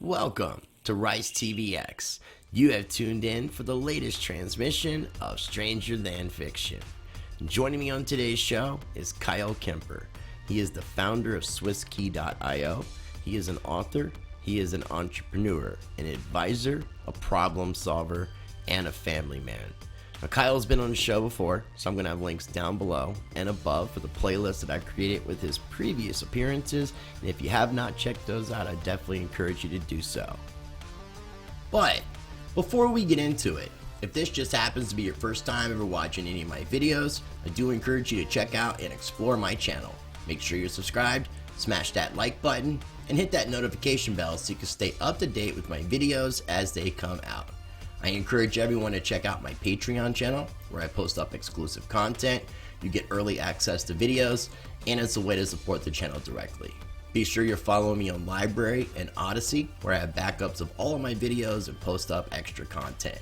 Welcome to Rice TVX. You have tuned in for the latest transmission of Stranger Than Fiction. Joining me on today's show is Kyle Kemper. He is the founder of SwissKey.io. He is an author, he is an entrepreneur, an advisor, a problem solver, and a family man. Now, Kyle's been on the show before, so I'm going to have links down below and above for the playlist that I created with his previous appearances. And if you have not checked those out, I definitely encourage you to do so. But before we get into it, if this just happens to be your first time ever watching any of my videos, I do encourage you to check out and explore my channel. Make sure you're subscribed, smash that like button, and hit that notification bell so you can stay up to date with my videos as they come out. I encourage everyone to check out my Patreon channel where I post up exclusive content, you get early access to videos, and it's a way to support the channel directly. Be sure you're following me on Library and Odyssey where I have backups of all of my videos and post up extra content.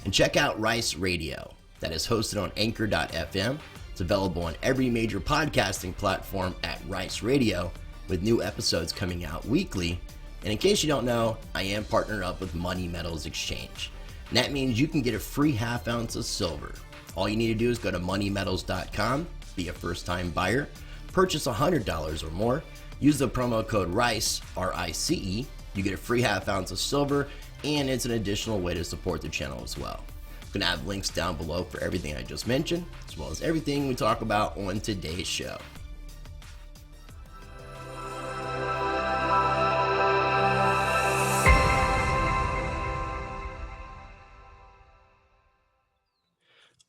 And check out Rice Radio, that is hosted on anchor.fm. It's available on every major podcasting platform at Rice Radio with new episodes coming out weekly. And in case you don't know, I am partnered up with Money Metals Exchange. And that means you can get a free half ounce of silver. All you need to do is go to moneymetals.com, be a first-time buyer, purchase $100 or more, use the promo code RICE, R-I-C-E, you get a free half ounce of silver, and it's an additional way to support the channel as well. I'm going to have links down below for everything I just mentioned, as well as everything we talk about on today's show.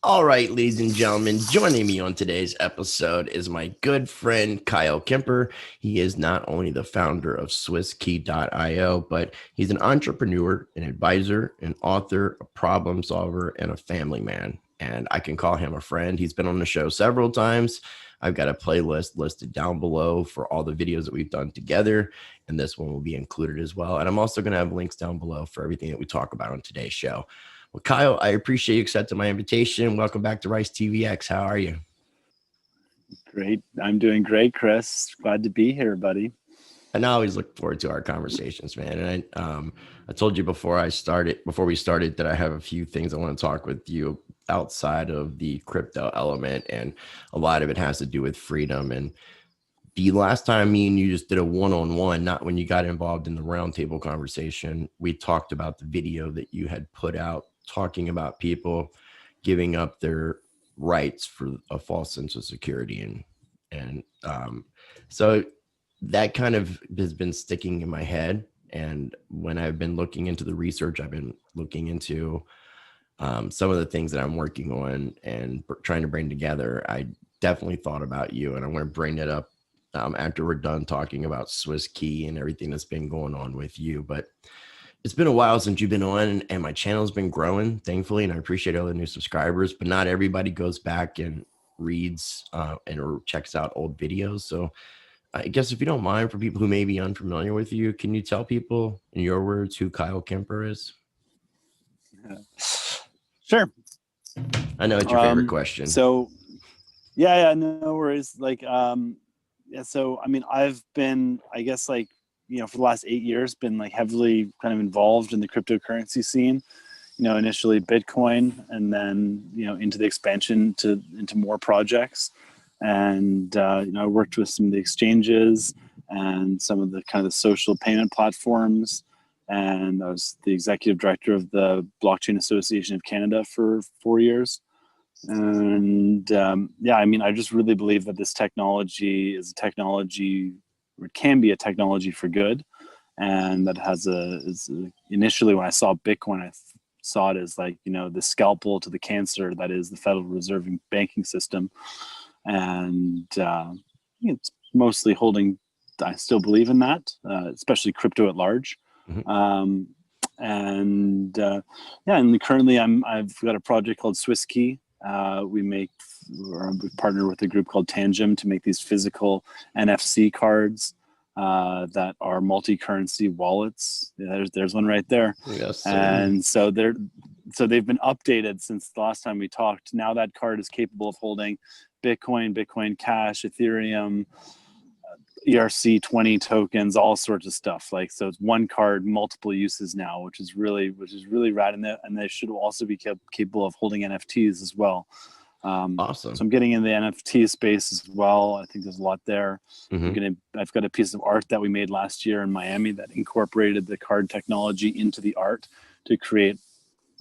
All right, ladies and gentlemen, joining me on today's episode is my good friend Kyle Kemper. He is not only the founder of SwissKey.io, but he's an entrepreneur, an advisor, an author, a problem solver, and a family man. And I can call him a friend. He's been on the show several times. I've got a playlist listed down below for all the videos that we've done together, and this one will be included as well. And I'm also going to have links down below for everything that we talk about on today's show. Well, Kyle, I appreciate you accepting my invitation. Welcome back to Rice TVX. How are you? Great. I'm doing great, Chris. Glad to be here, buddy. And I always look forward to our conversations, man. And I told you before we started that I have a few things I want to talk with you outside of the crypto element, and a lot of it has to do with freedom. And the last time me and you just did a one-on-one, not when you got involved in the roundtable conversation, we talked about the video that you had put out talking about people giving up their rights for a false sense of security. And so that kind of has been sticking in my head. And when I've been looking into the research, I've been looking into some of the things that I'm working on and trying to bring together. I definitely thought about you, and I want to bring it up after we're done talking about SwissKey and everything that's been going on with you. But it's been a while since you've been on, and my channel's been growing, thankfully, and I appreciate all the new subscribers, but not everybody goes back and reads or checks out old videos. So I guess if you don't mind, for people who may be unfamiliar with you, can you tell people in your words who Kyle Kemper is? Sure. I know it's your favorite question. So yeah, no worries. So, I mean, I've been, I guess, for the last 8 years, been heavily kind of involved in the cryptocurrency scene, initially Bitcoin, and then, into the expansion into more projects. And, I worked with some of the exchanges and some of the kind of the social payment platforms. And I was the executive director of the Blockchain Association of Canada for 4 years. And I just really believe that this technology is a technology, or it can be a technology for good, and that initially when I saw Bitcoin, I saw it as the scalpel to the cancer that is the Federal Reserve banking system, and it's mostly holding. I still believe in that, especially crypto at large. Mm-hmm. And currently I've got a project called SwissKey. We partner with a group called Tangem to make these physical NFC cards that are multi-currency wallets. There's one right there. Yes, sir. And so they've been updated since the last time we talked. Now that card is capable of holding Bitcoin, Bitcoin Cash, Ethereum, ERC20 tokens, all sorts of stuff. Like, so it's one card, multiple uses now, which is really rad. And they should also be capable of holding NFTs as well. Awesome. So I'm getting in the NFT space as well. I think there's a lot there. I've got a piece of art that we made last year in Miami that incorporated the card technology into the art to create,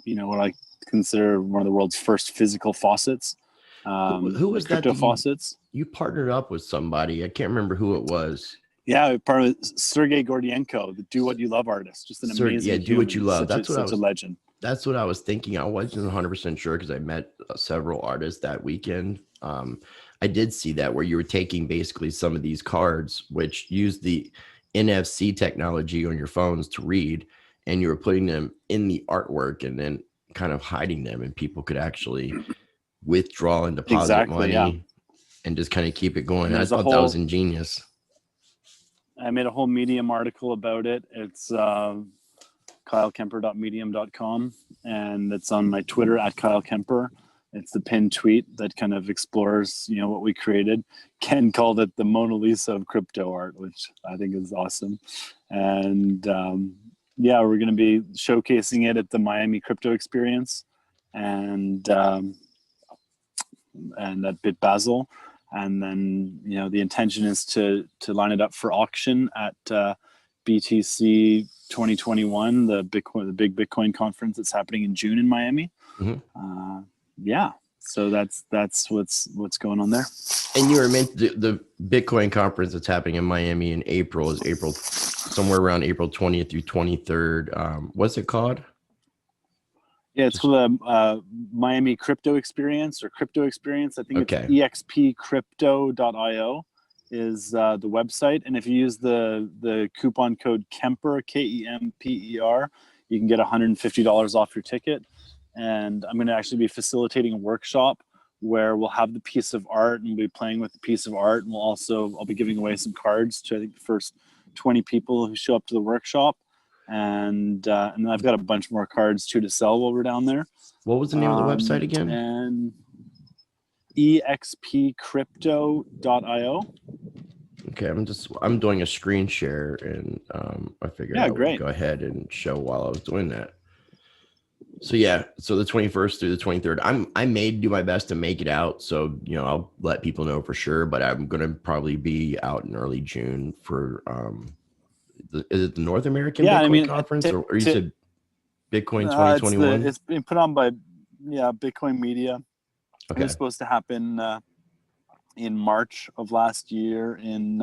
what I consider one of the world's first physical faucets. Who was crypto that faucets? You partnered up with somebody. I can't remember who it was. Yeah, part of Sergey Gordienko, the Do What You Love artist. Just an amazing Yeah, Do What You Love. Such a legend. That's what I was thinking. I wasn't 100% sure because I met several artists that weekend. I did see that where you were taking basically some of these cards, which use the NFC technology on your phones to read, and you were putting them in the artwork and then kind of hiding them, and people could actually withdraw and deposit money and just kind of keep it going. I thought that was ingenious. I made a whole Medium article about it. It's kylekemper.medium.com, and it's on my Twitter at Kyle Kemper. It's the pinned tweet that kind of explores, what we created. Ken called it the Mona Lisa of crypto art, which I think is awesome. And we're going to be showcasing it at the Miami Crypto Experience and at Bit Basel. And then, the intention is to line it up for auction at BTC 2021, the big Bitcoin conference that's happening in June in Miami. So that's what's going on there. And you were meant the Bitcoin conference that's happening in Miami in April is somewhere around April 20th through 23rd. What's it called? Yeah, it's called the Miami Crypto Experience or Crypto Experience. I think it's expcrypto.io is the website. And if you use the coupon code Kemper, KEMPER, you can get $150 off your ticket. And I'm going to actually be facilitating a workshop where we'll have the piece of art and we'll be playing with the piece of art. And I'll be giving away some cards to, I think, the first 20 people who show up to the workshop. And then I've got a bunch more cards too to sell while we're down there. What was the name of the website again? And expcrypto.io. Okay, I'm doing a screen share, and I figured I would go ahead and show while I was doing that. So the 21st through the 23rd, I may do my best to make it out. So I'll let people know for sure, but I'm gonna probably be out in early June for is it the North American Bitcoin conference, or you said Bitcoin 2021? It's been put on by Bitcoin Media. Okay. It was supposed to happen in March of last year in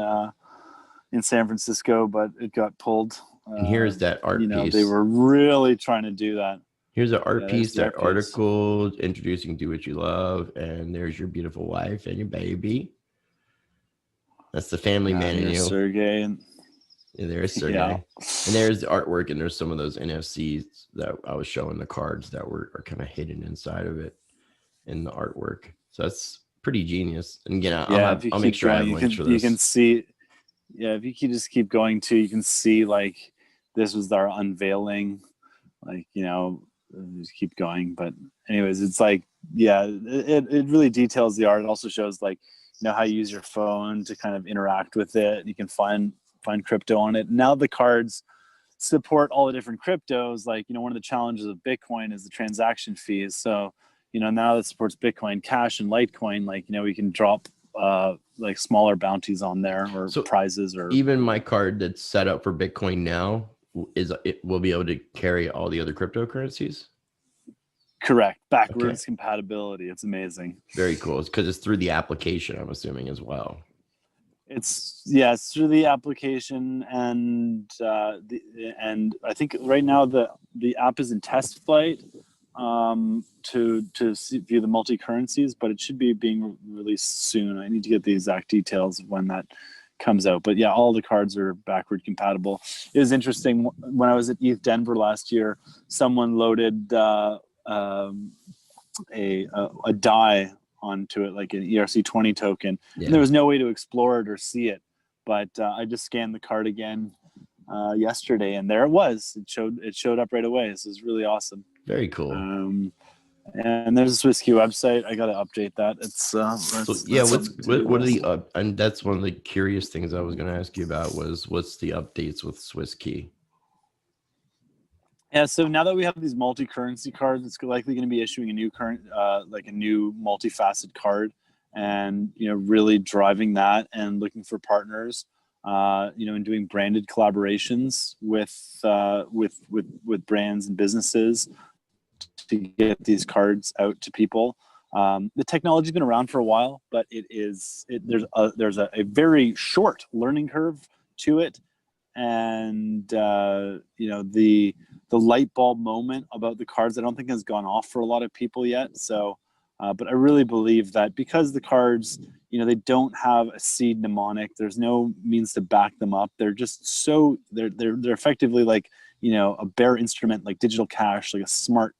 San Francisco, but it got pulled. And here's that art piece. They were really trying to do that. Here's an art piece, that article introducing Do What You Love, and there's your beautiful wife and your baby. That's the family man in you. Sergey. Yeah, there's Sergey. Yeah. And there's the artwork, and there's some of those NFCs that I was showing, the cards that are kind of hidden inside of it in the artwork. So that's pretty genius. And again, I'll make sure I have links for this. You can see, if you can just keep going too, you can see like this was our unveiling, like, just keep going. But anyways, it's like, it really details the art. It also shows like, how you use your phone to kind of interact with it. You can find crypto on it. Now the cards support all the different cryptos. Like, one of the challenges of Bitcoin is the transaction fees. So, now that supports Bitcoin Cash and Litecoin, like, we can drop like smaller bounties on there or prizes. Or even my card that's set up for Bitcoin now it will be able to carry all the other cryptocurrencies. Correct. Backwards compatibility. It's amazing. Very cool. It's because it's through the application, I'm assuming, as well. It's through the application, and and I think right now the app is in test flight to view the multi currencies, but it should be being released soon. I need to get the exact details of when that comes out, but all the cards are backward compatible. It was interesting when I was at ETH Denver last year. Someone loaded a die onto it, like an ERC20 token. Yeah. And there was no way to explore it or see it, but I just scanned the card again yesterday, and there it was. It showed up right away. This is really awesome. Very cool. And there's a SwissKey website. I got to update that. It's So that's yeah, on the what to-do are the list. and that's one of the curious things I was going to ask you about was what's the updates with SwissKey? Yeah, so now that we have these multi-currency cards, it's likely going to be issuing a new like a new multifaceted card, and really driving that and looking for partners, and doing branded collaborations with brands and businesses to get these cards out to people. The technology's been around for a while, but there's a very short learning curve to it, and the light bulb moment about the cards I don't think has gone off for a lot of people yet. So, but I really believe that because the cards, they don't have a seed mnemonic, there's no means to back them up. They're just they're effectively like a bare instrument, like digital cash, like a smart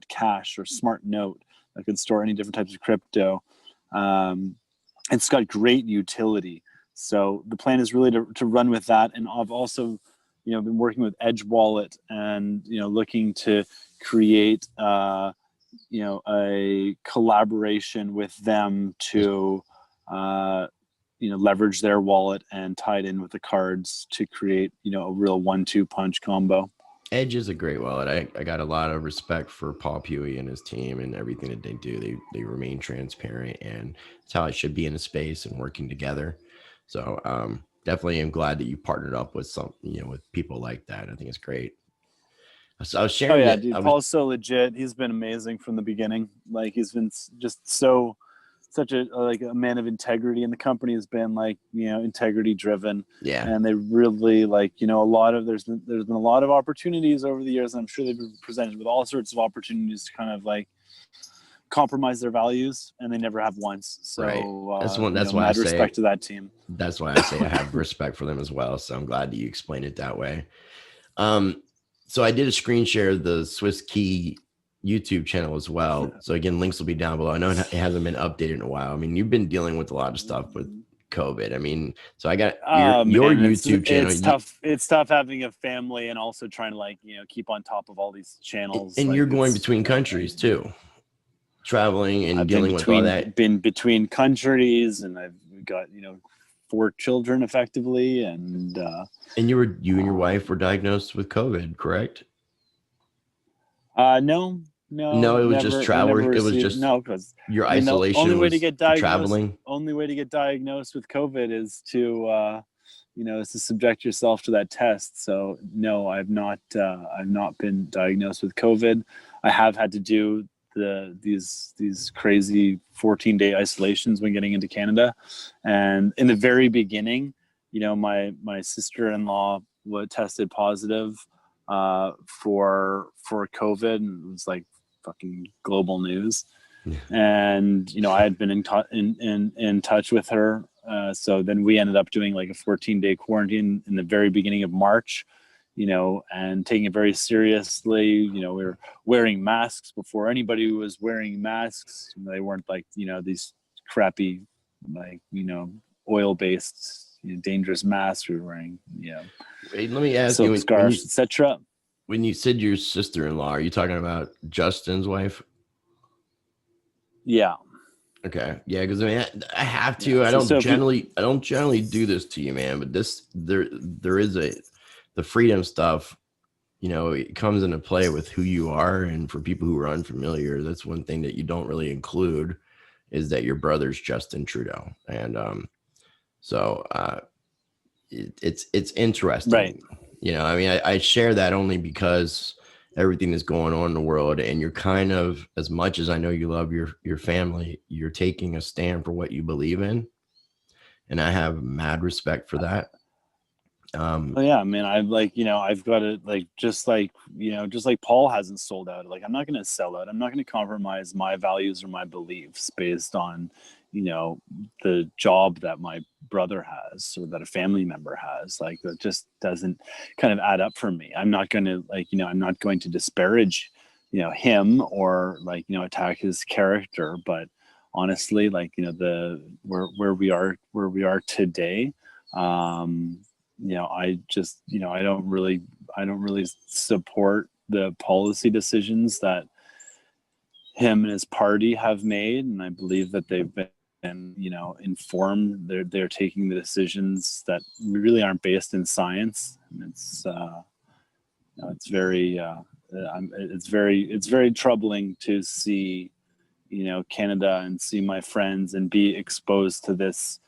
cash or smart note that can store any different types of crypto. It's got great utility. So the plan is really to run with that. And I've also, been working with Edge Wallet and, looking to create, a collaboration with them to, leverage their wallet and tie it in with the cards to create, a real 1-2 punch combo. Edge is a great wallet. I got a lot of respect for Paul Pewey and his team and everything that they do. They remain transparent, and it's how it should be in a space and working together. So definitely am glad that you partnered up with with people like that. I think it's great. So I was Oh sharing yeah, that. dude, Paul's so legit. He's been amazing from the beginning. Like he's been just such a like a man of integrity, and the company has been like integrity driven. Yeah. And they really a lot of there's been a lot of opportunities over the years, and I'm sure they've been presented with all sorts of opportunities to kind of like compromise their values, and they never have once. So right. That's why I mad say respect to that team. that's why I say I have respect for them as well. So I'm glad that you explained it that way. So I did a screen share of the SwissKey YouTube channel as well. So again, links will be down below. I know it hasn't been updated in a while. I mean, you've been dealing with a lot of stuff with COVID. I mean, so I got your YouTube channel. It's tough. It's tough having a family and also trying to keep on top of all these channels. And you're going between countries too, traveling and dealing with all that. Been between countries, and I've got 4 children effectively, and you and your wife were diagnosed with COVID, correct? No, it was just travel. It was just because your isolation. The only way to get diagnosed, traveling. Only way to get diagnosed with COVID is to is to subject yourself to that test. So no, I've not been diagnosed with COVID. I have had to do these crazy 14-day isolations when getting into Canada, and in the very beginning, my sister-in-law tested positive for COVID, and it was like fucking global news. And I had been in touch with her, so then we ended up doing like a 14-day quarantine in the very beginning of March, and taking it very seriously. We were wearing masks before anybody was wearing masks. They weren't like these crappy like oil-based dangerous masks we were wearing. Wait, let me ask silk you, scarves, etc. When you said your sister-in-law, are you talking about Justin's wife? Yeah. Okay. Yeah, because I mean, I have to. Yeah, I don't generally do this to you, man. But there is the freedom stuff. It comes into play with who you are, and for people who are unfamiliar, that's one thing that you don't really include is that your brother's Justin Trudeau, and it's interesting, right? I mean, I share that only because everything that's going on in the world, and you're kind of, as much as I know you love your family, you're taking a stand for what you believe in, and I have mad respect for that. Well, yeah, I mean, I've got to just like Paul hasn't sold out. Like, I'm not going to sell out. I'm not going to compromise my values or my beliefs based on the job that my brother has or that a family member has. Like, that just doesn't kind of add up for me. I'm not going to I'm not going to disparage him or attack his character, but honestly, where we are today, I just I don't really support the policy decisions that him and his party have made, and I believe that they've been, informed. They're taking the decisions that really aren't based in science, and it's very troubling to see, Canada and see my friends and be exposed to this,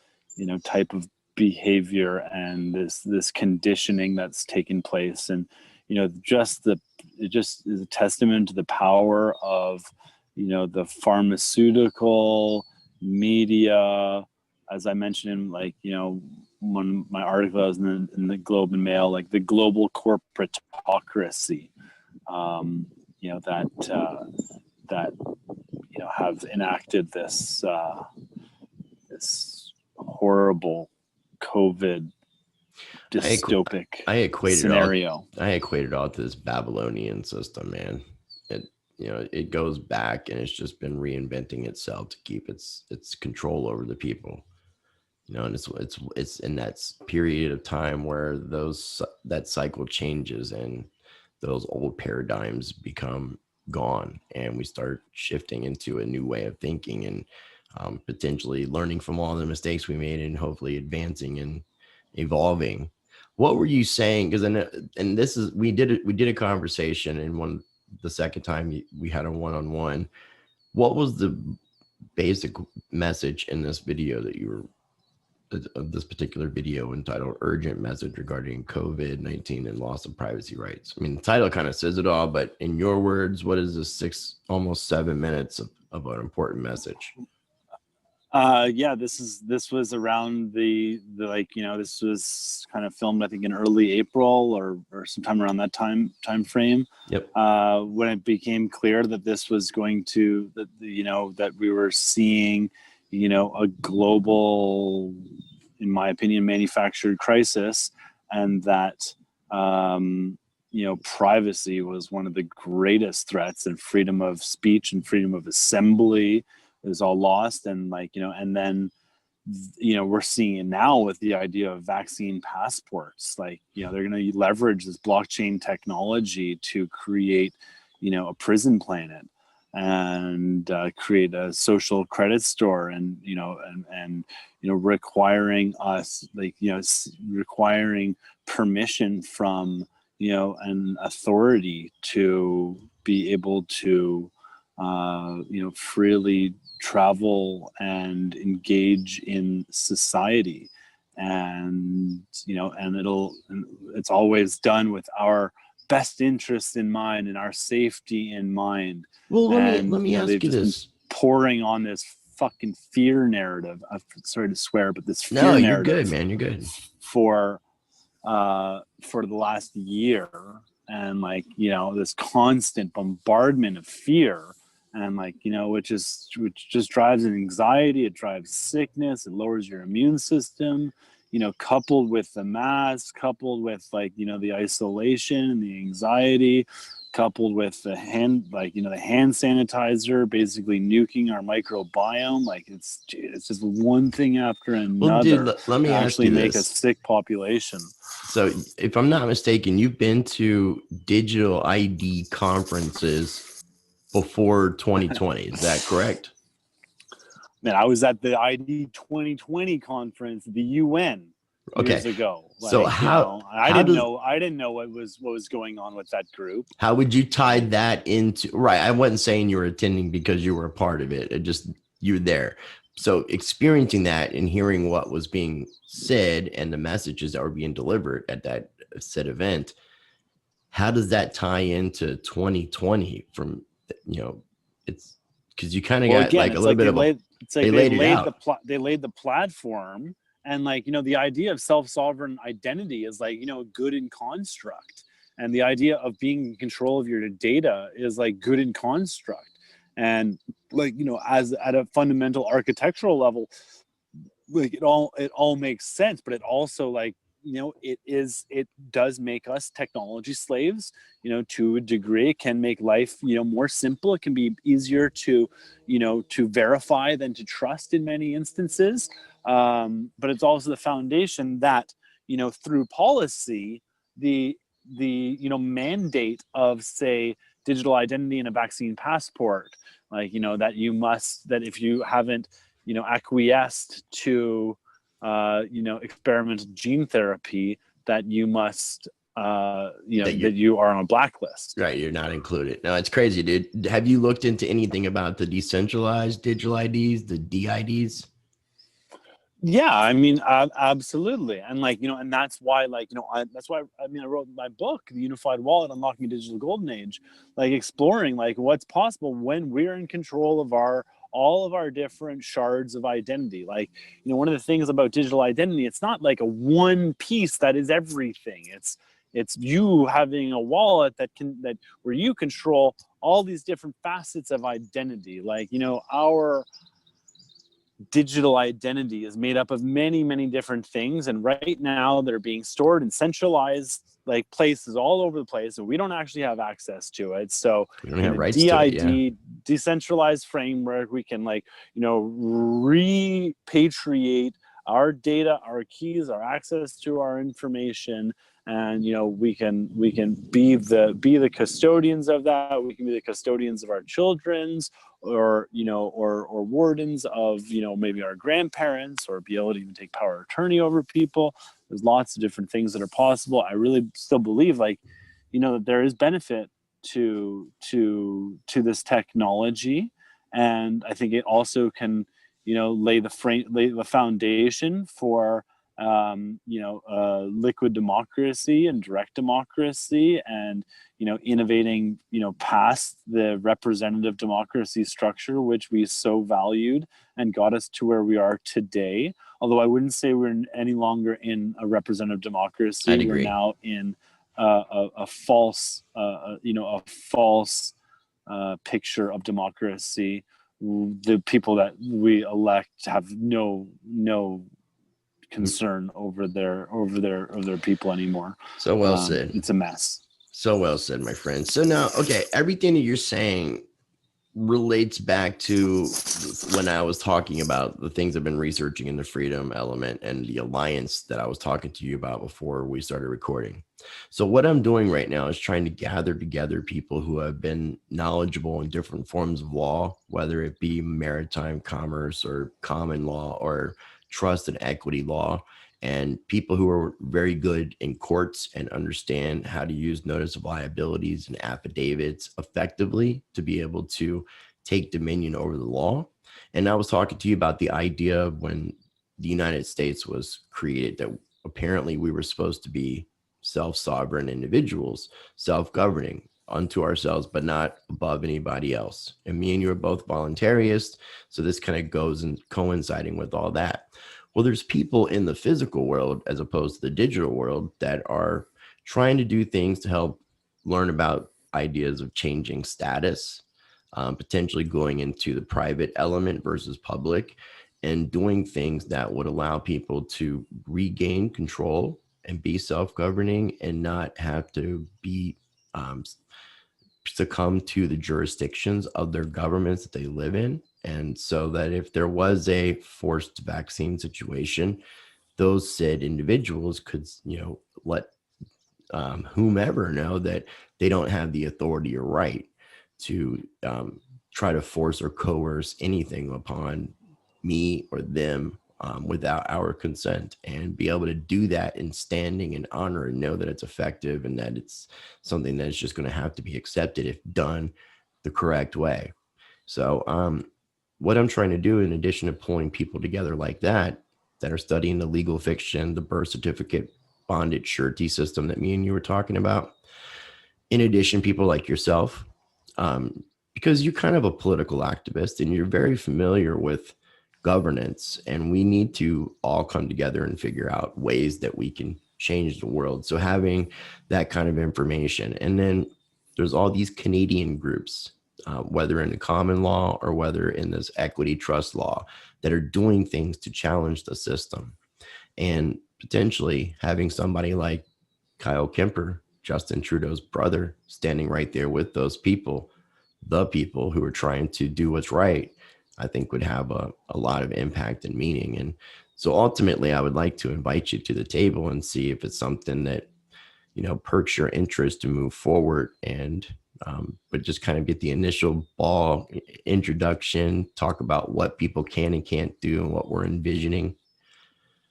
type of behavior and this conditioning that's taken place. And it just is a testament to the power of the pharmaceutical media, as I mentioned in one of my articles in the Globe and Mail, like the global corporatocracy, that have enacted this horrible COVID dystopic scenario. I equated all to this Babylonian system, man. It goes back, and it's just been reinventing itself to keep its control over the people. And it's in that period of time where that cycle changes and those old paradigms become gone, and we start shifting into a new way of thinking, and potentially learning from all the mistakes we made, and hopefully advancing and evolving. What were you saying? Because and this is we did a conversation, and the second time we had a one-on-one. What was the basic message in this video of this particular video entitled "Urgent Message Regarding COVID-19 and Loss of Privacy Rights"? I mean, the title kind of says it all, but in your words, what is this almost 7 minutes of an important message? This was around this was kind of filmed, I think, in early April or sometime around that time frame. Yep. When it became clear that this was going to, that we were seeing, a global, in my opinion, manufactured crisis, and that, privacy was one of the greatest threats, and freedom of speech and freedom of assembly is all lost. And and then, we're seeing it now with the idea of vaccine passports. They're going to leverage this blockchain technology to create, a prison planet, and create a social credit store, and requiring us, requiring permission from, an authority to be able to, freely travel and engage in society. And it's always done with our best interests in mind and our safety in mind. Well, let me ask you this. Pouring on this fucking fear narrative. I'm sorry to swear, but this fear narrative. No, you're good, man. You're good. For the last year, and this constant bombardment of fear, and which just drives an anxiety, it drives sickness, it lowers your immune system, coupled with the mask, coupled with the isolation and the anxiety, coupled with the hand sanitizer basically nuking our microbiome. It's just one thing after another. Well, dude, let me actually make a sick population. So if I'm not mistaken, you've been to digital ID conferences before 2020. Is that correct? Man, I was at the ID 2020 conference at the UN years ago. So I didn't know what was going on with that group. How would you tie that into, right? I wasn't saying you were attending because you were a part of it. You were there. So experiencing that and hearing what was being said and the messages that were being delivered at that said event, how does that tie into 2020 from, it's because you kind of got a little bit of they laid the platform, and the idea of self-sovereign identity is good in construct, and the idea of being in control of your data is good in construct, and as at a fundamental architectural level, it all makes sense, but it also it does make us technology slaves, to a degree. It can make life, more simple. It can be easier to verify than to trust in many instances. But it's also the foundation that, through policy, the mandate of, say, digital identity and a vaccine passport, like, that if you haven't, acquiesced to, experimental gene therapy, that you must, that you are on a blacklist. Right, you're not included. No, it's crazy, dude. Have you looked into anything about the decentralized digital IDs, the DIDs? Yeah, I mean, absolutely. And like, and that's why, like, that's why, I wrote my book, The Unified Wallet, Unlocking a Digital Golden Age, like exploring like what's possible when we're in control of all of our different shards of identity. Like, one of the things about digital identity, it's not like a one piece that is everything. It's you having a wallet that where you control all these different facets of identity. Like, our digital identity is made up of many, many different things, and right now they're being stored in centralized like places all over the place, and we don't actually have access to it. So We don't have in a rights DID, to it, yeah. decentralized framework, we can like, repatriate our data, our keys, our access to our information, and we can be the custodians of that. We can be the custodians of our children's, or or wardens of maybe our grandparents, or be able to even take power of attorney over people. There's lots of different things that are possible. I really still believe, like, that there is benefit to this technology, and I think it also can lay the foundation for liquid democracy and direct democracy, and innovating past the representative democracy structure, which we so valued and got us to where we are today. Although I wouldn't say we're any longer in a representative democracy. I'd agree. We're now in a false picture of democracy. The people that we elect have no concern over their people anymore. So well said. It's a mess. So well said, my friend. So now, okay, everything that you're saying relates back to when I was talking about the things I've been researching in the freedom element and the alliance that I was talking to you about before we started recording. So what I'm doing right now is trying to gather together people who have been knowledgeable in different forms of law, whether it be maritime commerce or common law or trust and equity law, and people who are very good in courts and understand how to use notice of liabilities and affidavits effectively to be able to take dominion over the law. And I was talking to you about the idea of when the United States was created, that apparently we were supposed to be self-sovereign individuals, self-governing unto ourselves, but not above anybody else. And me and you are both voluntarists, so this kind of goes and coinciding with all that. Well, there's people in the physical world as opposed to the digital world that are trying to do things to help learn about ideas of changing status, potentially going into the private element versus public, and doing things that would allow people to regain control and be self-governing and not have to be succumb to the jurisdictions of their governments that they live in. And so that if there was a forced vaccine situation, those said individuals could, let whomever know that they don't have the authority or right to try to force or coerce anything upon me or them without our consent, and be able to do that in standing and honor and know that it's effective and that it's something that is just going to have to be accepted if done the correct way. So what I'm trying to do, in addition to pulling people together like that are studying the legal fiction, the birth certificate, bondage, surety system that me and you were talking about, in addition, people like yourself, because you're kind of a political activist and you're very familiar with governance, and we need to all come together and figure out ways that we can change the world. So having that kind of information, and then there's all these Canadian groups, whether in the common law or whether in this equity trust law, that are doing things to challenge the system. And potentially having somebody like Kyle Kemper, Justin Trudeau's brother, standing right there with those people, the people who are trying to do what's right, I think would have a lot of impact and meaning. And so ultimately, I would like to invite you to the table and see if it's something that, perks your interest to move forward and but just kind of get the initial ball introduction, talk about what people can and can't do and what we're envisioning.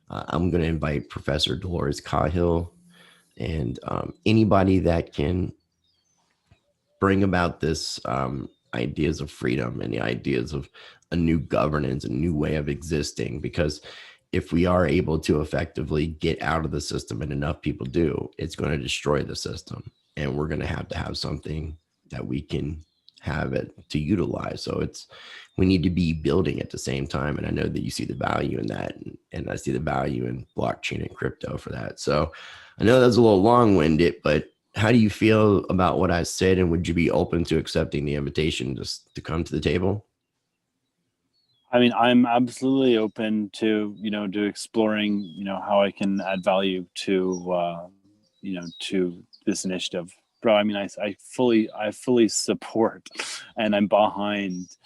I'm going to invite Professor Dolores Cahill and anybody that can bring about this ideas of freedom and the ideas of a new governance, a new way of existing. Because if we are able to effectively get out of the system, and enough people do, it's going to destroy the system, and we're going to have something that we can have it to utilize. So we need to be building at the same time. And I know that you see the value in that, and I see the value in blockchain and crypto for that. So I know that's a little long-winded, but how do you feel about what I said, and would you be open to accepting the invitation just to come to the table? I mean, I'm absolutely open to, to exploring, how I can add value to, to this initiative. Bro, I mean, I fully support, and I'm behind,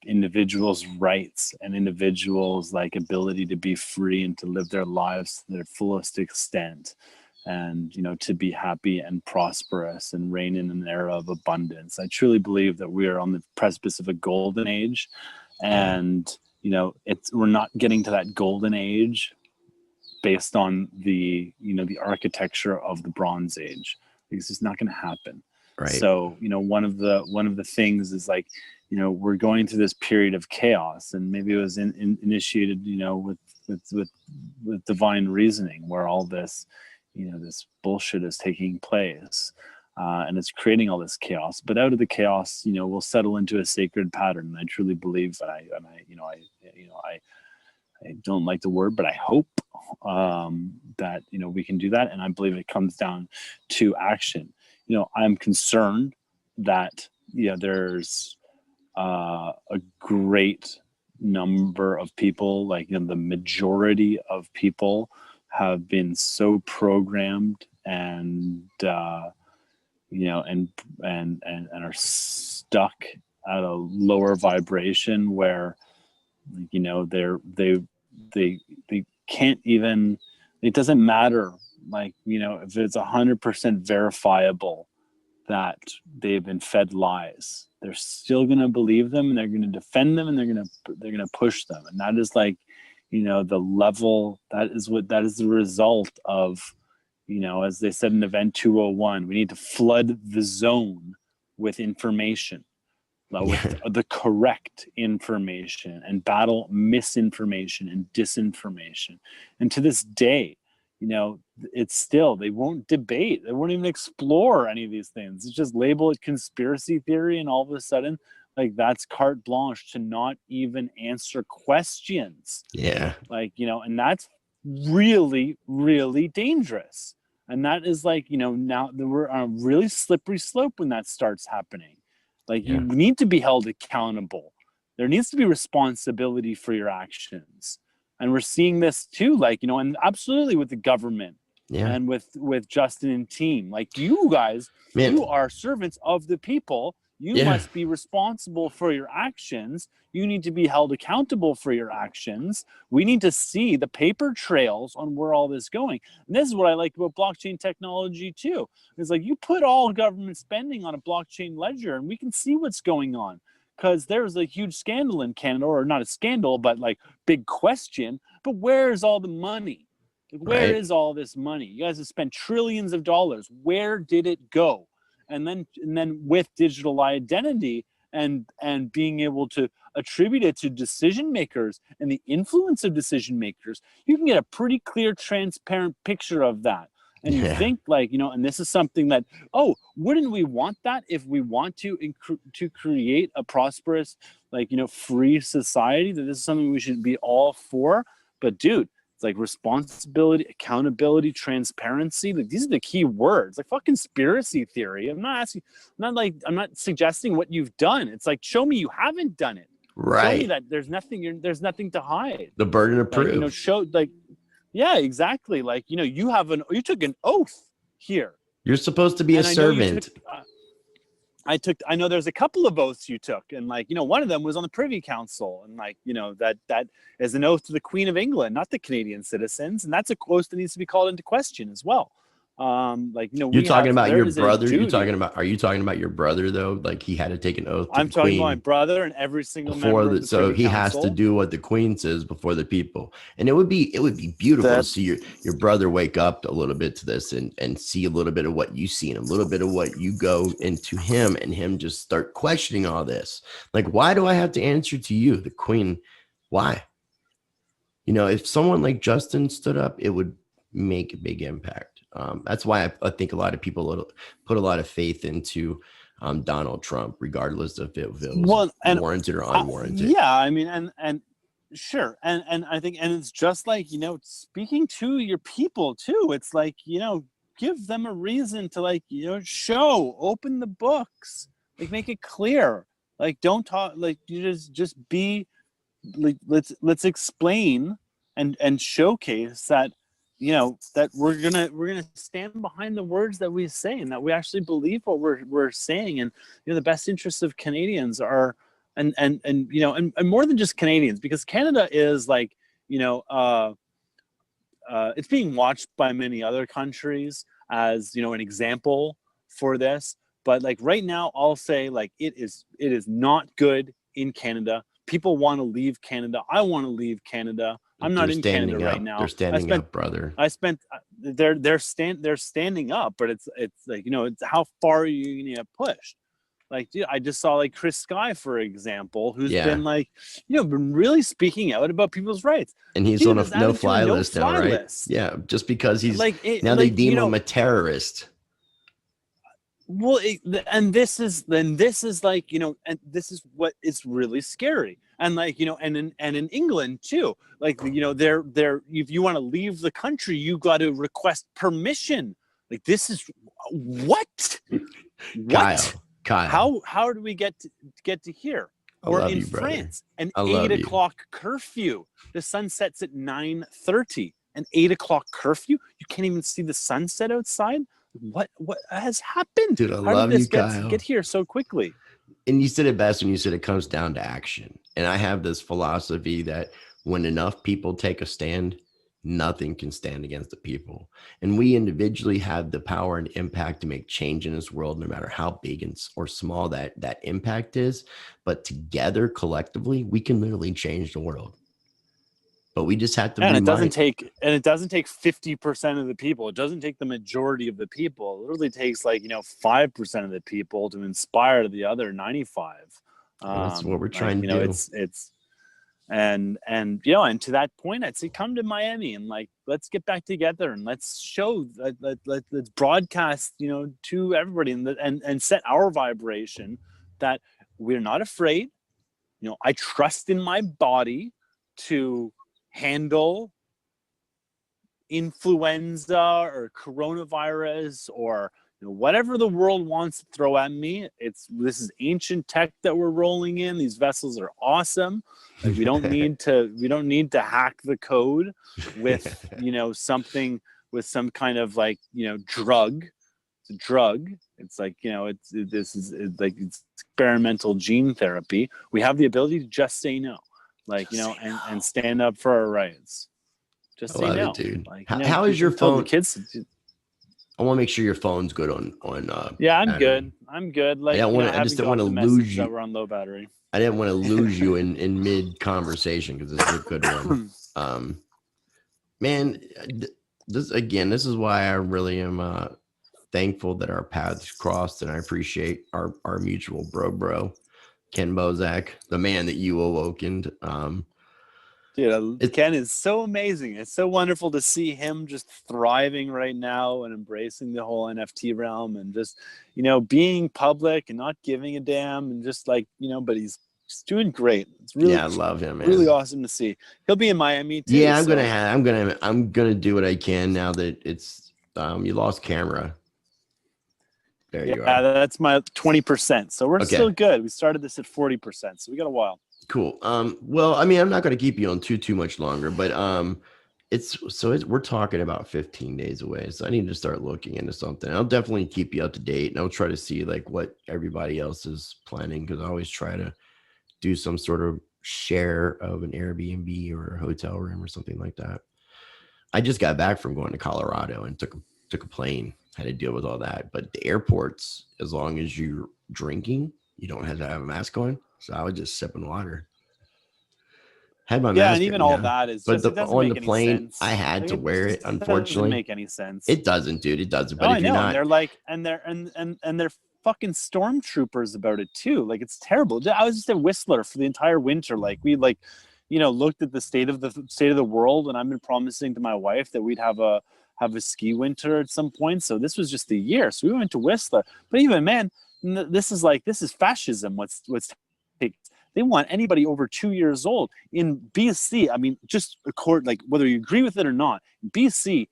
individuals' rights and individuals' ability to be free and to live their lives to their fullest extent, and to be happy and prosperous and reign in an era of abundance. I truly believe that we are on the precipice of a golden age, and we're not getting to that golden age based on the architecture of the Bronze Age. It's just not going to happen. Right. So one of the things is we're going through this period of chaos, and maybe it was initiated with divine reasoning, where all this this bullshit is taking place, and it's creating all this chaos. But out of the chaos, we'll settle into a sacred pattern. And I truly believe that I don't like the word, but I hope that we can do that. And I believe it comes down to action. I'm concerned that there's a great number of people, the majority of people have been so programmed and are stuck at a lower vibration where they can't even, it doesn't matter if it's 100% verifiable that they've been fed lies. They're still going to believe them, and they're going to defend them, and they're going to push them. And that is the level, that is the result of, as they said in Event 201, we need to flood the zone with information, with the correct information, and battle misinformation and disinformation. And to this day, it's still, they won't debate, they won't even explore any of these things. It's just label it conspiracy theory, and all of a sudden, that's carte blanche to not even answer questions. Yeah. And that's really, really dangerous. And that is now we're on a really slippery slope when that starts happening. You need to be held accountable. There needs to be responsibility for your actions. And we're seeing this too, and absolutely with the government and with Justin and team. You guys, you are servants of the people. You must be responsible for your actions. You need to be held accountable for your actions. We need to see the paper trails on where all this is going. And this is what I like about blockchain technology too. It's you put all government spending on a blockchain ledger, and we can see what's going on. Because there's a huge scandal in Canada, or not a scandal, but big question. But where's all the money? Where is all this money? You guys have spent trillions of dollars. Where did it go? And then with digital identity and being able to attribute it to decision makers and the influence of decision makers, you can get a pretty clear, transparent picture of that. And you think and this is something that, wouldn't we want that if we want to create a prosperous, free society? That this is something we should be all for. But dude, it's responsibility, accountability, transparency. These are the key words. Fuck conspiracy theory. I'm not suggesting what you've done. It's show me you haven't done it. Right. Show me that there's nothing to hide. The burden of proof. Show yeah, exactly. You took an oath here. You're supposed to be a servant. I know there's a couple of oaths you took, and one of them was on the Privy Council, and that is an oath to the Queen of England, not the Canadian citizens, and that's a oath that needs to be called into question as well. Like, you know, You're we talking have, about there your is a brother? duty. Are you talking about your brother though? Like he had to take an oath to I'm the talking about my queen brother and every single before member of the, the so Privy he has to Council. do what the queen says before the people. And it would be beautiful to That see your brother wake up a little bit to this and see a little bit of what you see and a little bit of what you go into him, and him just start questioning all this. Like, why do I have to answer to you, the queen? Why? You know, if someone like Justin stood up, it would make a big impact. That's why I think a lot of people put a lot of faith into Donald Trump, regardless of if it was one and warranted or unwarranted. yeah, I mean, and sure, and I think, and it's just like, you know, speaking to your people too. It's like, you know, give them a reason to, like, you know, open the books, like make it clear, like don't talk, like you just be like, let's explain and showcase that, you know, that we're gonna stand behind the words that we say, and that we actually believe what we're saying, and, you know, the best interests of Canadians are, and you know, and more than just Canadians, because Canada is like, you know, it's being watched by many other countries as, you know, an example for this. But like right now, I'll say, like, it is not good in Canada. People want to leave Canada. I want to leave Canada. I'm not in Canada right now. They're standing up, brother. They're standing up, but it's like, you know, it's how far are you gonna get pushed? Like, dude, I just saw like Chris Sky, for example, who's been like, you know, been really speaking out about people's rights. And he's Dude on a is added to a no-fly list now, no-fly right? list. Yeah, just because he's Like it, now they like, deem you know, him a terrorist. well, this is like, you know, and this is what is really scary. And like, you know, and in England too, like, you know, they're if you want to leave the country, you got to request permission. Like, this is what Kyle, how do we get to here? I Or love in you, brother. France, an I 8 love you. o'clock curfew. The sun sets at 9:30. An 8 o'clock curfew. You can't even see the sunset outside. What has happened? Dude, I How did love you, this Kyle. get here so quickly? And you said it best when you said it comes down to action. And I have this philosophy that when enough people take a stand, nothing can stand against the people. And we individually have the power and impact to make change in this world, no matter how big or small that impact is. But together, collectively, we can literally change the world. But we just have to And it doesn't take 50% of the people. It doesn't take the majority of the people. It literally takes, like, you know, 5% of the people to inspire the other 95. That's what we're trying to do. It's and you know, and to that point, I'd say come to Miami and, like, let's get back together and let's show let's broadcast, you know, to everybody, and set our vibration that we're not afraid. You know, I trust in my body to handle influenza or coronavirus, or, you know, whatever the world wants to throw at me. This is ancient tech that we're rolling in. These vessels are awesome. Like, we don't need to hack the code with, you know, something, with some kind of, like, you know, drug. It's a drug. It's like, you know, it's experimental gene therapy. We have the ability to just say no, like, you know, and stand up for our rights. Just say no, it, dude. Like, How is your phone? The kids. I want to make sure your phone's good on. Yeah, I'm battery. good. I'm good. Like, I just don't want to lose you. That we're on low battery. I didn't want to lose you in mid conversation, because this is a good one. Man, this is why I really am thankful that our paths crossed, and I appreciate our mutual bro, Ken Bozak, the man that you awakened. Dude, Ken is so amazing. It's so wonderful to see him just thriving right now and embracing the whole NFT realm, and just, you know, being public and not giving a damn, and just, like, you know, but he's doing great. It's really, I love him, man. Really awesome to see. He'll be in Miami too. Yeah, I'm gonna do what I can now that it's you lost camera. There you are. Yeah, that's my 20%. So we're still good. We started this at 40%, so we got a while. Cool. Well, I mean, I'm not going to keep you on too much longer, but we're talking about 15 days away, so I need to start looking into something. I'll definitely keep you up to date, and I'll try to see, like, what everybody else is planning, because I always try to do some sort of share of an Airbnb or a hotel room or something like that. I just got back from going to Colorado and took took a plane, had to deal with all that. But the airports, as long as you're drinking, you don't have to have a mask on. So I was just sipping water. Had my Yeah, mask, and even you all know, that is but just, it doesn't on the make any plane, I sense. had Like, to it wear it. just doesn't Unfortunately, make any sense. it doesn't, dude. It doesn't. Oh, But I if you're know, and not, they're like, and they're fucking stormtroopers about it too. Like, it's terrible. I was just at Whistler for the entire winter. Like, we like, looked at the state of the world, and I've been promising to my wife that we'd have a ski winter at some point. So this was just the year. So we went to Whistler. But even, man, this is fascism. What's taking. They want anybody over 2 years old in BC. I mean, just like whether you agree with it or not, in BC,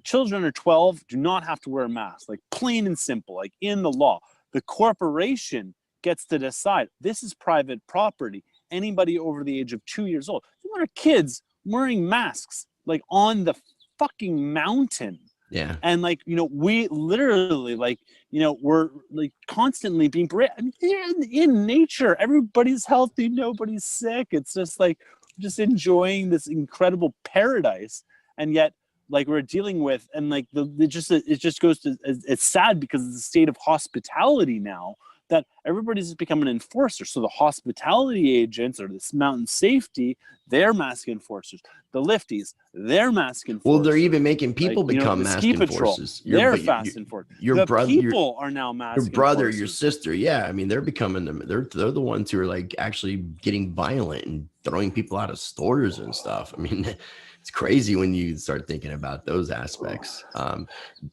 children under 12 do not have to wear a mask, like plain and simple, like in the law. The corporation gets to decide. This is private property. Anybody over the age of 2 years old. They want our kids wearing masks, like on the fucking mountain. yeah. And like, we literally like, we're like constantly being I mean, in nature, everybody's healthy, nobody's sick. It's just like, just enjoying this incredible paradise. And yet, like, we're dealing with, and like it just goes to, it's sad because it's a state of hospitality now that everybody's become an enforcer. So the hospitality agents or this mountain safety, they're mask enforcers. The lifties, they're mask enforcers. Well, they're even making people become the mask ski patrol, enforcers. they're fast enforcers. Your the brother, people are now mask your brother, enforcers. your sister. Yeah, I mean, they're becoming them. They're the ones who are like actually getting violent and throwing people out of stores and stuff. I mean, it's crazy when you start thinking about those aspects.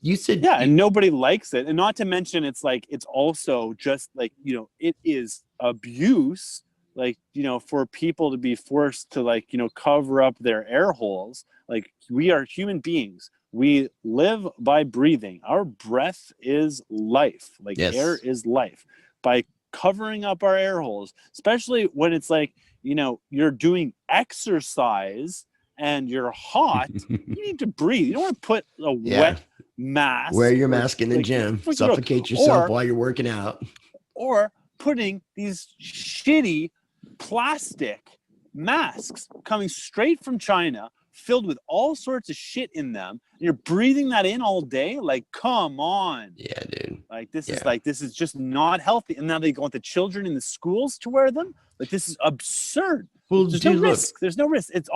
You said, yeah, and nobody likes it, and not to mention, it's like, it's also just like, it is abuse, like, for people to be forced to, like, cover up their air holes. Like, we are human beings, we live by breathing. Our breath is life. Like, yes, air is life. By covering up our air holes, especially when it's like, you're doing exercise and you're hot, you need to breathe. You don't want to put a wet mask. Wear your mask in the gym, suffocate yourself while you're working out. Or putting these shitty plastic masks coming straight from China, filled with all sorts of shit in them, and you're breathing that in all day. Like, come on. Yeah, dude. Like, this is just not healthy. And now they want the children in the schools to wear them. Like, this is absurd. Well, there's dude, no risk. There's no risk. It's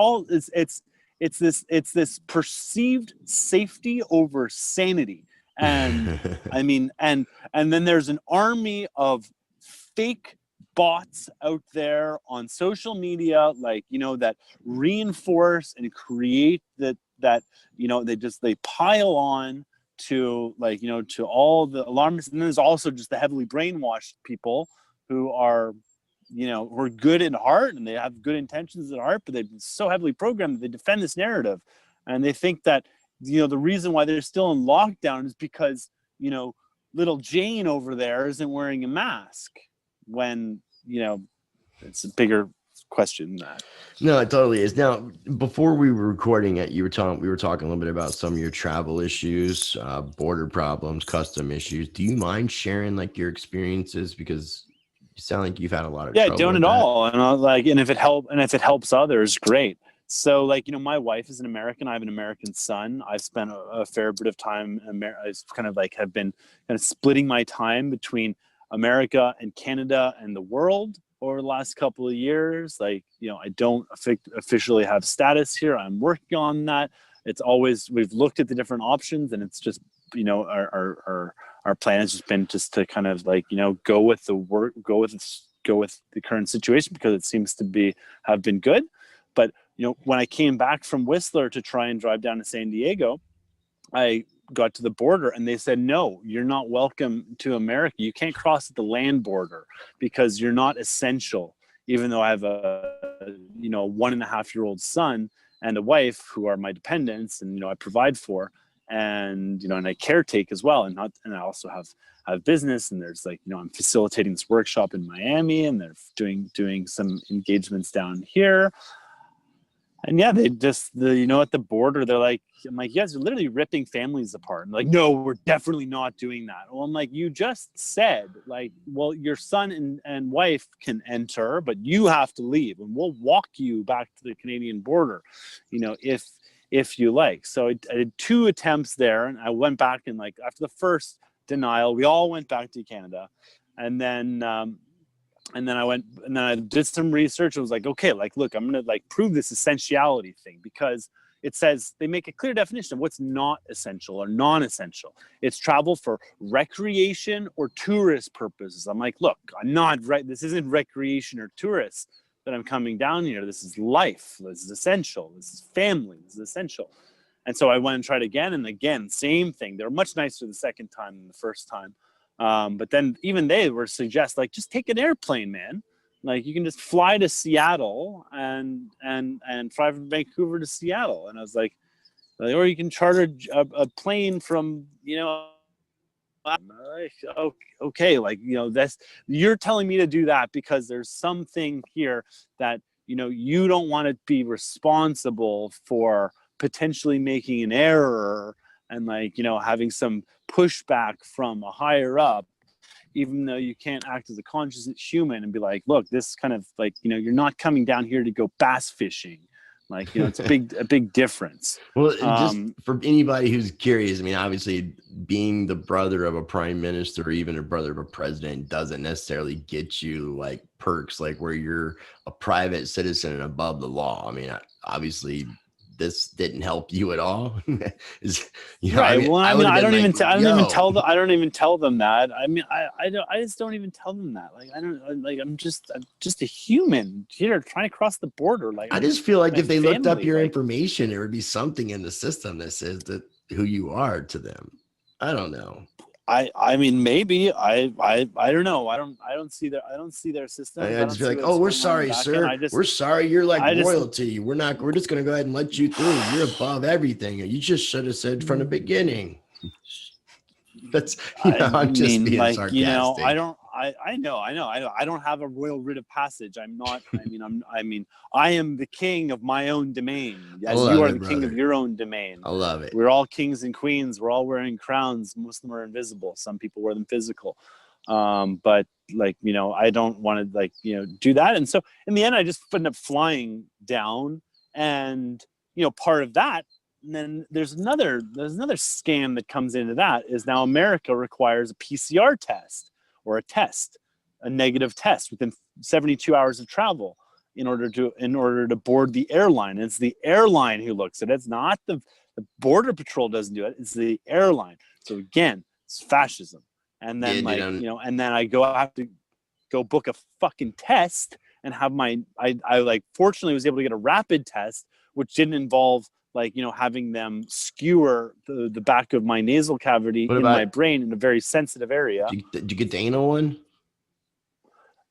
this perceived safety over sanity. And I mean, and then there's an army of fake bots out there on social media, like, that reinforce and create that they pile on to, like, to all the alarmists. And then there's also just the heavily brainwashed people who are, who are good at heart and they have good intentions at heart, but they've been so heavily programmed that they defend this narrative. And they think that, the reason why they're still in lockdown is because, little Jane over there isn't wearing a mask, when, it's a bigger question than that. No, it totally is. Now, before we were recording it, we were talking a little bit about some of your travel issues, border problems, custom issues. Do you mind sharing, like, your experiences? Because you sound like you've had a lot of trouble. Yeah, don't at all. And if it helps others, great. So, like, my wife is an American. I have an American son. I've spent a fair bit of time I've kind of like have been kind of splitting my time between America and Canada and the world over the last couple of years. Like, I don't officially have status here. I'm working on that. It's always, we've looked at the different options, and it's just, our plan has just been just to kind of, like, go with the current situation, because it seems to have been good. But, when I came back from Whistler to try and drive down to San Diego, I got to the border and they said, no, you're not welcome to America. You can't cross at the land border because you're not essential. Even though I have a 1.5-year-old son and a wife who are my dependents, and, I provide for, and, and I caretake as well. And I also have business, and there's, like, I'm facilitating this workshop in Miami, and they're doing some engagements down here. And yeah, they just, at the border, they're like, I'm like, you guys are literally ripping families apart. And like, no, we're definitely not doing that. Well, I'm like, you just said, like, well, your son and wife can enter, but you have to leave, and we'll walk you back to the Canadian border. If if you like. So I did 2 attempts there, and I went back, and like after the first denial, we all went back to Canada, and then I did some research. It was like, okay, like, look, I'm gonna like prove this essentiality thing, because it says they make a clear definition of what's not essential or non-essential. It's travel for recreation or tourist purposes. I'm like, look, I'm not right. This isn't recreation or tourists that I'm coming down here. This is life. This is essential. This is family. This is essential. And so I went and tried again and again, same thing. They were much nicer the second time than the first time. But then even they were suggest like, just take an airplane, man. Like you can just fly to Seattle and fly from Vancouver to Seattle. And I was like, or you can charter a plane from, okay, like, that's, you're telling me to do that because there's something here that, you don't want to be responsible for potentially making an error and like, having some pushback from a higher up, even though you can't act as a conscious human and be like, look, this kind of like, you're not coming down here to go bass fishing. Like, it's a big difference. Well, just for anybody who's curious, I mean, obviously being the brother of a prime minister or even a brother of a president doesn't necessarily get you like perks, like where you're a private citizen and above the law. I mean, obviously this didn't help you at all. Right. Well, I don't even tell them that. I mean, I just don't even tell them that. Like, I'm just a human here trying to cross the border. Like, I just feel like if they looked up your information, there would be something in the system that says that who you are to them. I don't know. I mean, maybe I don't know. I don't see their system. I just feel like, oh, we're sorry, sir. We're sorry. You're like royalty. We're just going to go ahead and let you through. You're above everything. You just should have said from the beginning. That's, I'm just being like, sarcastic. I know. I don't have a royal writ of passage. I'm not. I am the king of my own domain, as you are the king of your own domain. I love it. We're all kings and queens. We're all wearing crowns. Most of them are invisible. Some people wear them physical. But like, I don't want to like, do that. And so in the end, I just ended up flying down, and part of that. And then there's another scam that comes into that is now America requires a PCR test or a negative test within 72 hours of travel in order to board the airline. And it's the airline who looks at it. It's not the border patrol doesn't do it. It's the airline. So again, it's fascism. And then and then I have to go book a fucking test and have I like fortunately was able to get a rapid test, which didn't involve like, having them skewer the back of my nasal cavity my brain in a very sensitive area. Did you get the anal one?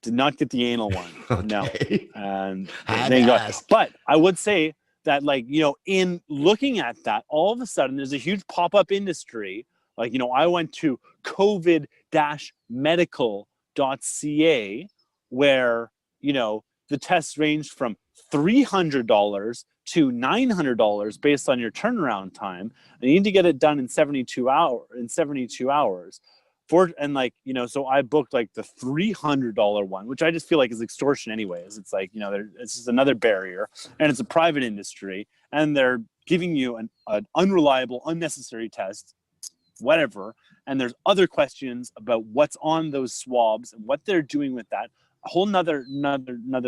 Did not get the anal one. Okay. No. And thank God. But I would say that like, in looking at that, all of a sudden there's a huge pop-up industry. Like, I went to covid-medical.ca where, the tests ranged from $300 to $900 based on your turnaround time. And you need to get it done in 72 hours. So I booked like the $300 one, which I just feel like is extortion anyways. It's like, it's just another barrier, and it's a private industry, and they're giving you an unreliable, unnecessary test, whatever. And there's other questions about what's on those swabs and what they're doing with that. A whole another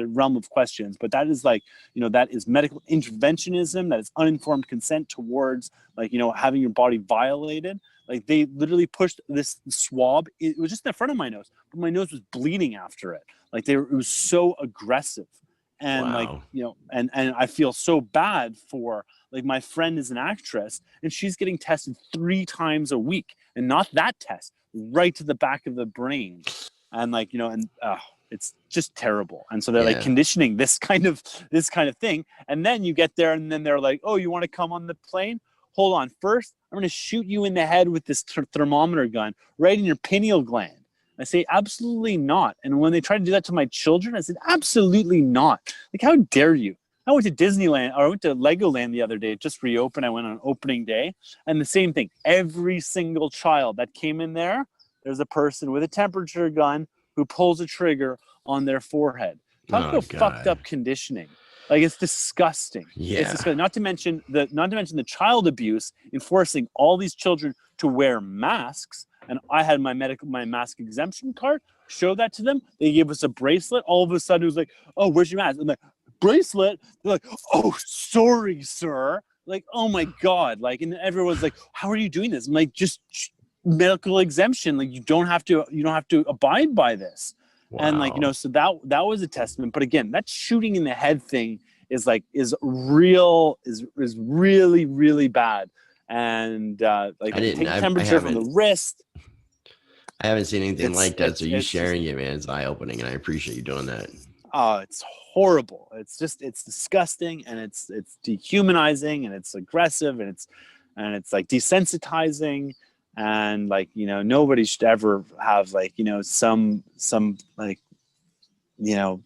realm of questions, but that is like, that is medical interventionism. That is uninformed consent towards like, having your body violated. Like they literally pushed this swab. It was just in the front of my nose, but my nose was bleeding after it. Like it was so aggressive. And wow. Like, and I feel so bad for like my friend is an actress and she's getting tested 3 times a week, and not that test, right to the back of the brain. And like, it's just terrible. And so they're like conditioning this kind of thing. And then you get there and then they're like, oh, you want to come on the plane? Hold on. First, I'm going to shoot you in the head with this thermometer gun right in your pineal gland. I say, absolutely not. And when they try to do that to my children, I said, absolutely not. Like, how dare you? I went to Disneyland, or I went to Legoland the other day. It just reopened. I went on opening day. And the same thing. Every single child that came in there, there's a person with a temperature gun who pulls a trigger on their forehead. Talk about fucked up conditioning. Like, it's disgusting. Yeah. It's disgusting. Not to mention the child abuse, enforcing all these children to wear masks. And I had my mask exemption card. Showed that to them. They gave us a bracelet. All of a sudden, it was like, "Oh, where's your mask?" I'm like, "Bracelet." They're like, "Oh, sorry, sir." Like, oh my God. Like, and everyone's like, "How are you doing this?" I'm like, "Just medical exemption. Like, you don't have to abide by this." Wow. And like, so that was a testament. But again, that shooting in the head thing is really, really bad. And like, taking temperature from the wrist. I haven't seen anything like that. So you sharing it, man, it's eye-opening, and I appreciate you doing that. It's horrible. It's disgusting, and it's dehumanizing, and it's aggressive, and it's like desensitizing. And like, nobody should ever have like, some like, trying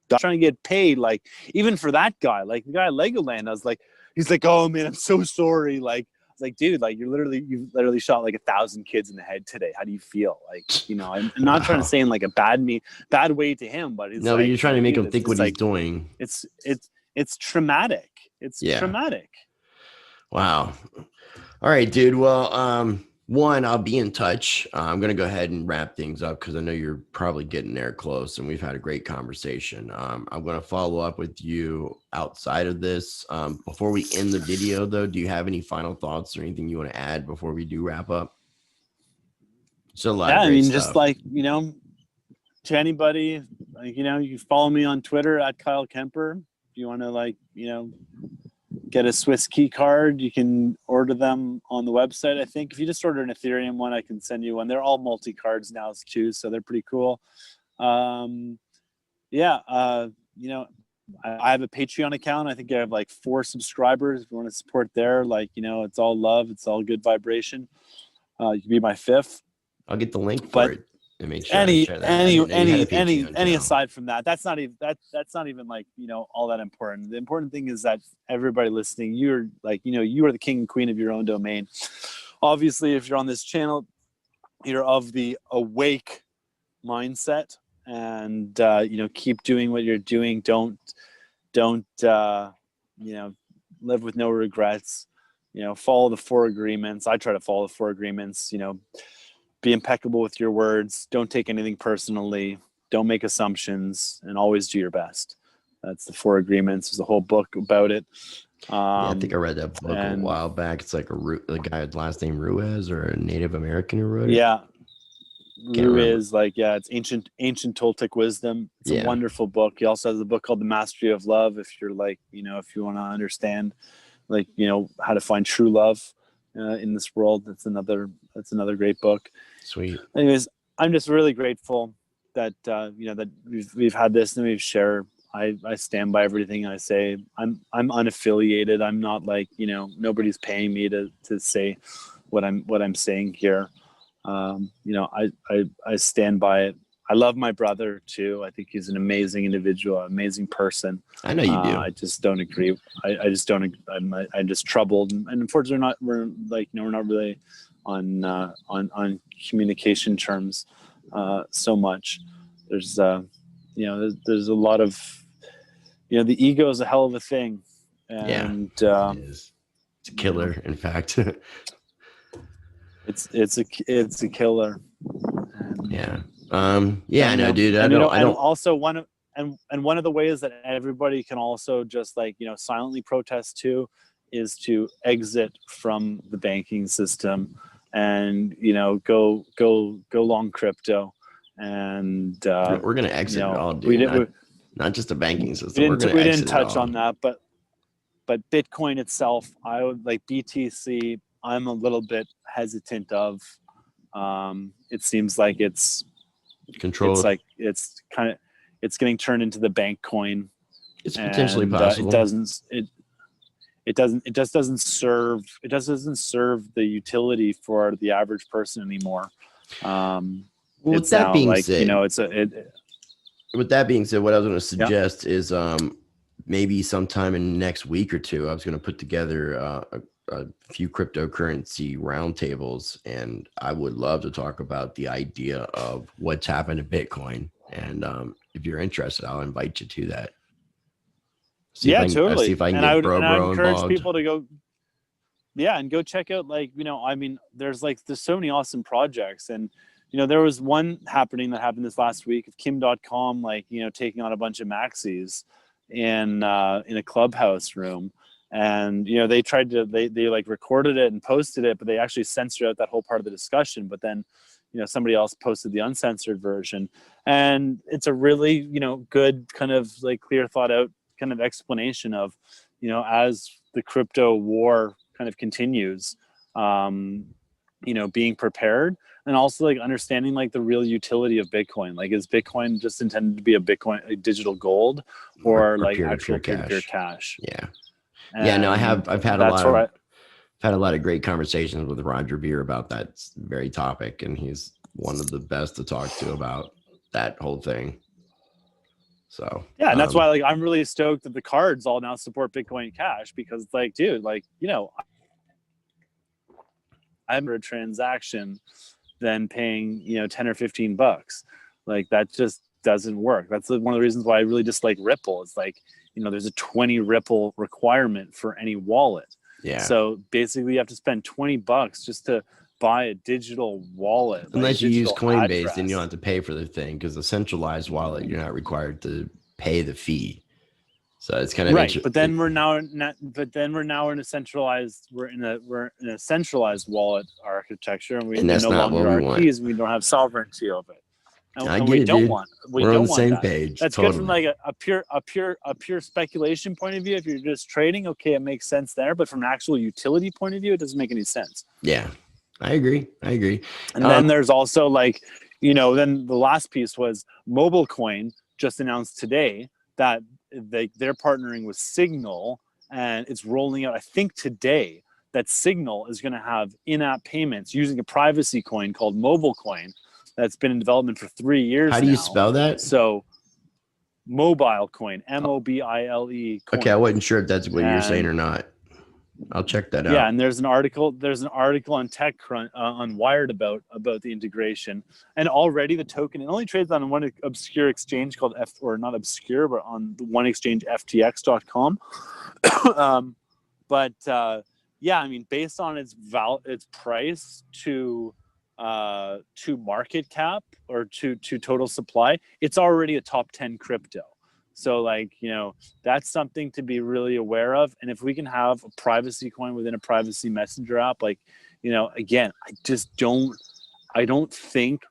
to get paid. Like, even for that guy, like the guy at Legoland, I was like, he's like, "Oh man, I'm so sorry." Like, I was like, "Dude, like you literally shot like 1,000 kids in the head today. How do you feel?" Like, I'm not trying to say in like a bad way to him, but it's but you're trying to make him think what he's doing. It's traumatic. It's traumatic. Wow. All right, dude. Well, one, I'll be in touch. I'm going to go ahead and wrap things up because I know you're probably getting there close, and we've had a great conversation. I'm going to follow up with you outside of this. Before we end the video, though, do you have any final thoughts or anything you want to add before we do wrap up? So, just like, to anybody, like, you follow me on Twitter at Kyle Kemper. If you want to, like, get a SwissKey card, you can order them on the website. I think if you just order an Ethereum one, I can send you one. They're all multi-cards now too, so they're pretty cool. I have a Patreon account. I think I have like 4 subscribers. If you want to support there, like, it's all love, it's all good vibration. You can be my 5th. I'll get the link for it. Make sure any aside from that, that's not even like, all that important. The important thing is that everybody listening, you're like, you are the king and queen of your own domain. Obviously, if you're on this channel, you're of the awake mindset, and keep doing what you're doing. Don't live with no regrets. Follow the 4 agreements. I try to follow the 4 agreements. Be impeccable with your words. Don't take anything personally. Don't make assumptions, and always do your best. That's the 4 agreements. There's a whole book about it. I think I read that book a while back. It's like a guy with last name Ruiz, or a Native American who wrote it. Yeah. Ruiz, it's ancient Toltec wisdom. It's a wonderful book. He also has a book called The Mastery of Love. If you're like, if you want to understand, like, how to find true love in this world, that's another great book. Sweet. Anyways, I'm just really grateful that that we've had this and we've shared. I stand by everything I say. I'm unaffiliated. I'm not like, nobody's paying me to say what I'm saying here. I stand by it. I love my brother too. I think he's an amazing individual, amazing person. I know you do. I just don't agree. I just don't. I'm just troubled, and unfortunately, we're not really on communication terms so much. There's there's a lot of the ego is a hell of a thing, and it is. It's a killer. In fact, it's a killer. I know, dude. I don't. Also, one of the ways that everybody can also just like silently protest too is to exit from the banking system and go long crypto. And we're gonna exit it all, dude. Not just the banking system. We didn't touch on that, but Bitcoin itself, I would like BTC. I'm a little bit hesitant of. It seems like it's controlled. It's like it's getting turned into the bank coin. It's potentially possible. It just doesn't serve the utility for the average person anymore. With that being said, with that being said, what I was going to suggest is maybe sometime in the next week or two, I was going to put together a few cryptocurrency roundtables, and I would love to talk about the idea of what's happened to Bitcoin. And if you're interested, I'll invite you to that. See if I can, totally. see if I can And get I would bro encourage involved. people to go, and go check out, like, I mean, there's so many awesome projects. And, there was one that happened this last week of Kim.com, like, taking on a bunch of maxis in a clubhouse room. And, they tried to, they like recorded it and posted it, but they actually censored out that whole part of the discussion. But then, somebody else posted the uncensored version. And it's a really, good kind of like clear thought out kind of explanation of, as the crypto war kind of continues, being prepared, and also like understanding like the real utility of Bitcoin. Like, is Bitcoin just intended to be a digital gold, or like actual peer-to-peer cash? Yeah. And yeah. No, I've had a lot of great conversations with Roger Ver about that very topic. And he's one of the best to talk to about that whole thing. So, and that's why, like, I'm really stoked that the cards all now support Bitcoin Cash, because, like, dude, like, I'm a transaction than paying, $10 or $15. Like, that just doesn't work. That's one of the reasons why I really dislike Ripple. It's like, there's a 20 Ripple requirement for any wallet. Yeah. So basically, you have to spend $20 just to buy a digital wallet. Unless you use Coinbase, then you don't have to pay for the thing, because the centralized wallet, you're not required to pay the fee. So it's kind of right. But then we're now in a centralized wallet architecture, and we no longer are keys, and we don't have sovereignty of it. And we don't want. We're on the same page. That's good from like a pure speculation point of view. If you're just trading, okay, it makes sense there. But from an actual utility point of view, it doesn't make any sense. Yeah, I agree. And then there's also like, then the last piece was MobileCoin just announced today that they're partnering with Signal, and it's rolling out, I think today, that Signal is going to have in-app payments using a privacy coin called MobileCoin that's been in development for 3 years. How do you spell that? So MobileCoin, MOBILE coin. Okay, I wasn't sure if that's what you're saying or not. I'll check that out. Yeah, and there's an article on TechCrunch on Wired about the integration, and already the token, it only trades on one obscure exchange called not obscure, but on the one exchange, ftx.com. I mean, based on its price to market cap, or to total supply, it's already a top 10 crypto. So, like, that's something to be really aware of. And if we can have a privacy coin within a privacy messenger app, like, again, I don't think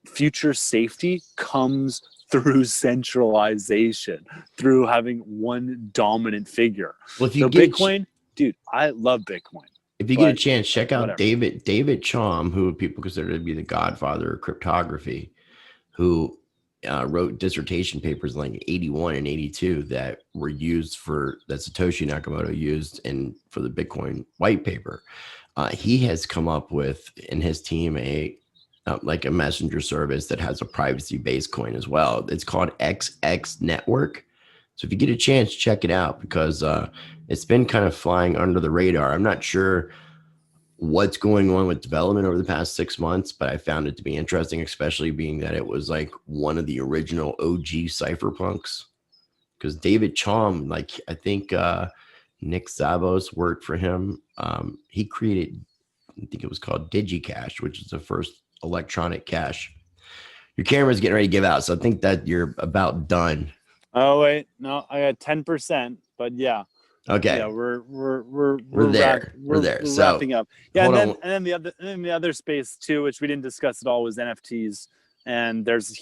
future safety comes through centralization, through having one dominant figure. Well, if you Bitcoin, dude, I love Bitcoin. If you get a chance, check out David Chaum, who people consider to be the godfather of cryptography, who wrote dissertation papers like 81 and 82 that Satoshi Nakamoto used for the Bitcoin white paper. He has come up with, in his team, a messenger service that has a privacy-based coin as well. It's called XX Network. So if you get a chance, check it out, because it's been kind of flying under the radar. I'm not sure what's going on with development over the past 6 months, but I found it to be interesting, especially being that it was like one of the original OG cypherpunks. Because David Chaum, like, I think Nick Zavos worked for him. He created, I think it was called DigiCash, which is the first electronic cash. Your camera's getting ready to give out, so I think that you're about done. Oh wait, no, I got 10%, but yeah. Okay. Yeah, we're there. We're so, wrapping up. Yeah, and then the other space too, which we didn't discuss at all, was NFTs. And there's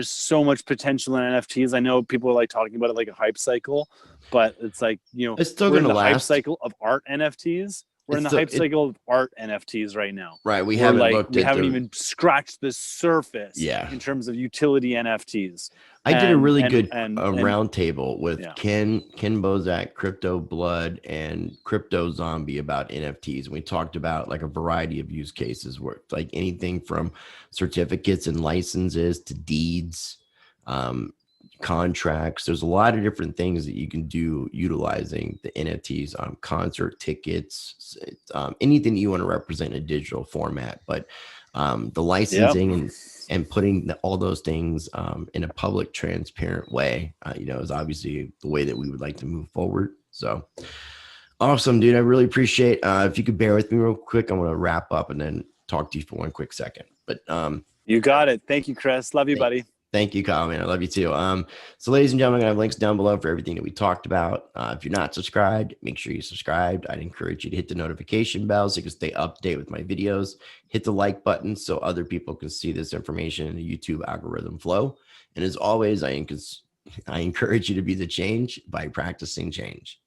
so much potential in NFTs. I know people are like talking about it like a hype cycle, but it's like, it's still going to last. Hype cycle of art NFTs. We're in the hype cycle of art NFTs right now. Right. We haven't even scratched the surface. Yeah. In terms of utility NFTs. I did a really good roundtable with Ken Bozak, Crypto Blood, and Crypto Zombie about NFTs. We talked about like a variety of use cases, where like anything from certificates and licenses to deeds, contracts. There's a lot of different things that you can do utilizing the NFTs, concert tickets, anything that you want to represent in a digital format. But the licensing and putting all those things in a public, transparent way, is obviously the way that we would like to move forward. So awesome, dude. I really appreciate if you could bear with me real quick. I'm going to wrap up and then talk to you for one quick second. But you got it. Thank you, Chris. Love you, buddy. Thank you, Kyle, man. I love you too. So ladies and gentlemen, I have links down below for everything that we talked about. If you're not subscribed, make sure you subscribed. I'd encourage you to hit the notification bell so you can stay up to date with my videos. Hit the like button so other people can see this information in the YouTube algorithm flow. And as always, I encourage you to be the change by practicing change.